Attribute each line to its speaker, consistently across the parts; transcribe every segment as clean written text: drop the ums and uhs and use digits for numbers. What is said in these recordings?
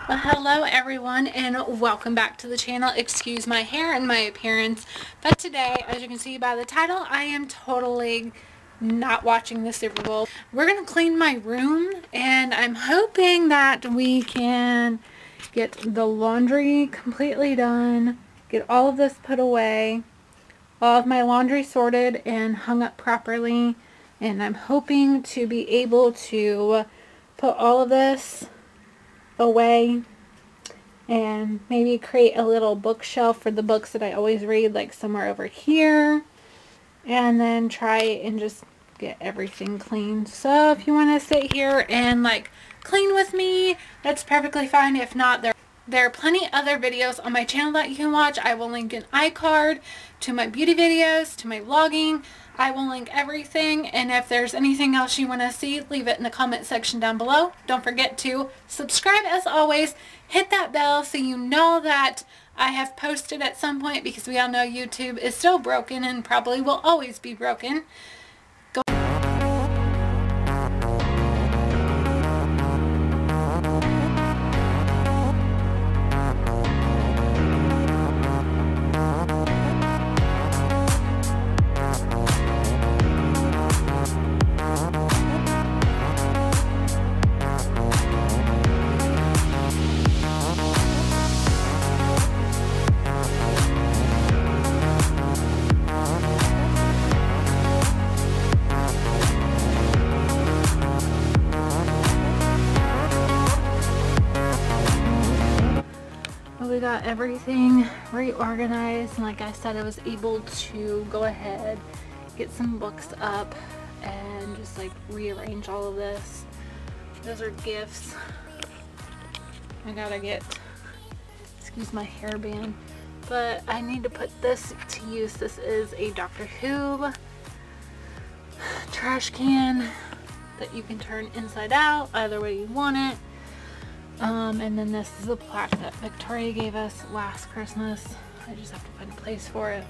Speaker 1: Well, hello everyone and welcome back to the channel. Excuse my hair and my appearance, but today, as you can see by the title, I am totally not watching the Super Bowl. We're going to clean my room and I'm hoping that we can get the laundry completely done, get all of this put away, all of my laundry sorted and hung up properly, and I'm hoping to be able to put all of this away and maybe create a little bookshelf for the books that I always read, like somewhere over here, and then try and just get everything clean. So if you want to sit here and like clean with me, that's perfectly fine. If not, there are plenty other videos on my channel that you can watch. I will link an iCard to my beauty videos, to my vlogging. I will link everything, and if there's anything else you want to see, leave it in the comment section down below. Don't forget to subscribe as always. Hit that bell so you know that I have posted at some point, because we all know YouTube is still broken and probably will always be broken. We got everything reorganized, and like I said, I was able to go ahead, get some books up, and just like rearrange all of this. Those are gifts. I gotta get, excuse my hairband, but I need to put this to use. This is a Dr. Who trash can that you can turn inside out, either way you want it. And then this is a plaque that Victoria gave us last Christmas. I just have to find a place for it.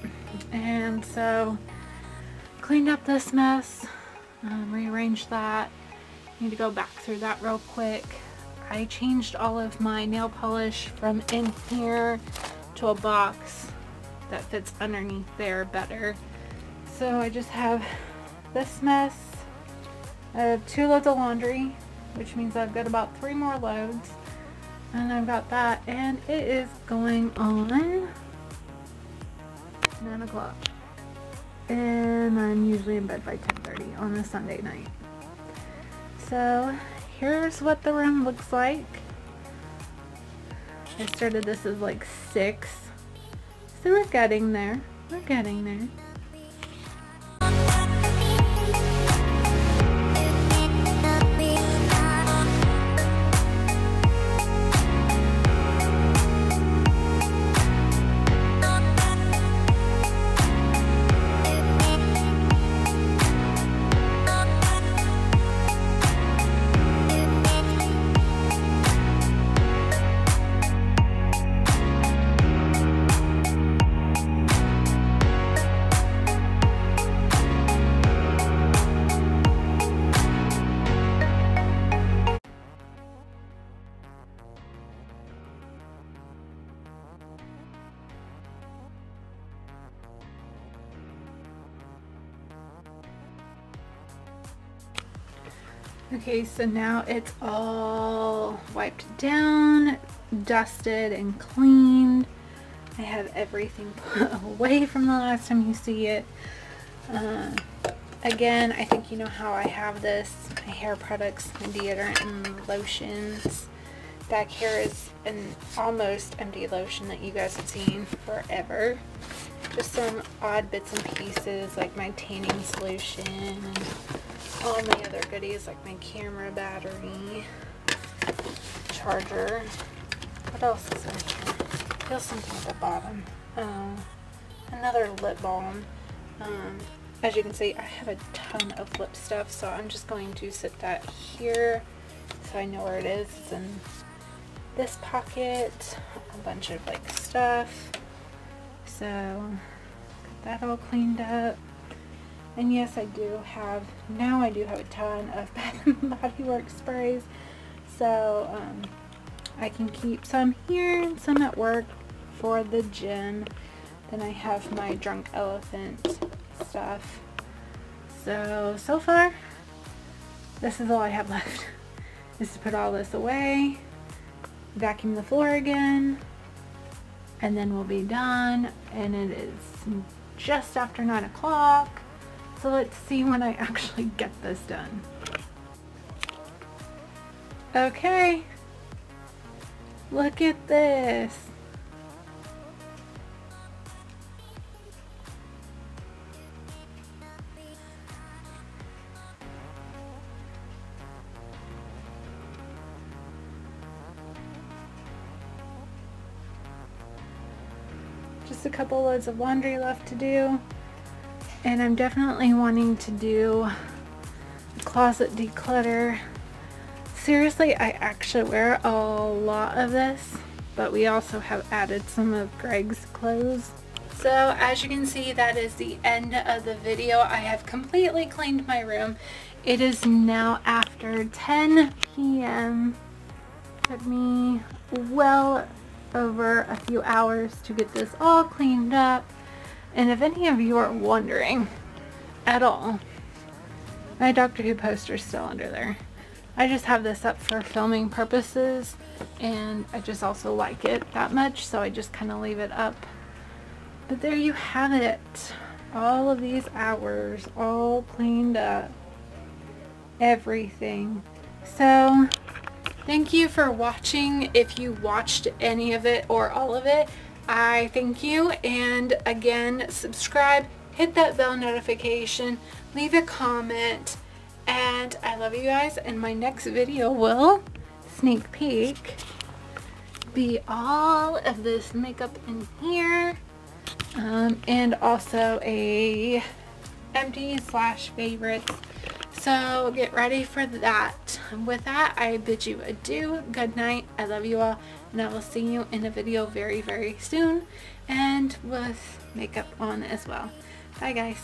Speaker 1: And so, cleaned up this mess, rearranged that. Need to go back through that real quick. I changed all of my nail polish from in here to a box that fits underneath there better. So I just have this mess. I have 2 loads of laundry, which means I've got about 3 more loads, and I've got that, and it is going on 9 o'clock, and I'm usually in bed by 10:30 on a Sunday night. So here's what the room looks like. I started this as like 6, so we're getting there. We're getting there. Okay, so now it's all wiped down, dusted, and cleaned. I have everything put away from the last time you see it. Again, I think you know how I have this. My hair products, my deodorant, and lotions. Back here is an almost empty lotion that you guys have seen forever. Just some odd bits and pieces, like my tanning solution, and all my other goodies, like my camera battery, charger. What else is in here? I feel something at the bottom. Another lip balm. As you can see, I have a ton of lip stuff, so I'm just going to sit that here so I know where it is. It's in this pocket, a bunch of like stuff. So got that all cleaned up. And yes, I do have a ton of Bath & Body Works sprays. So I can keep some here and some at work for the gym. Then I have my drunk elephant stuff. So far, this is all I have left, is to put all this away, vacuum the floor again, and then we'll be done. And it is just after 9 o'clock. So let's see when I actually get this done. Okay, look at this. Just a couple loads of laundry left to do, and I'm definitely wanting to do a closet declutter. Seriously, I actually wear a lot of this, but we also have added some of Greg's clothes. So as you can see, that is the end of the video. I have completely cleaned my room. It is now after 10 p.m. Took me well over a few hours to get this all cleaned up. And if any of you are wondering at all, my Doctor Who poster is still under there. I just have this up for filming purposes, and I just also like it that much, so I just kind of leave it up. But there you have it. All of these hours all cleaned up. Everything. So thank you for watching. If you watched any of it or all of it, I thank you. And again, subscribe, hit that bell notification, leave a comment, and I love you guys. And my next video will, sneak peek, be all of this makeup in here, and also a empty / favorites. So get ready for that. With that, I bid you adieu. Good night. I love you all, and I will see you in a video very, very soon, and with makeup on as well. Bye guys.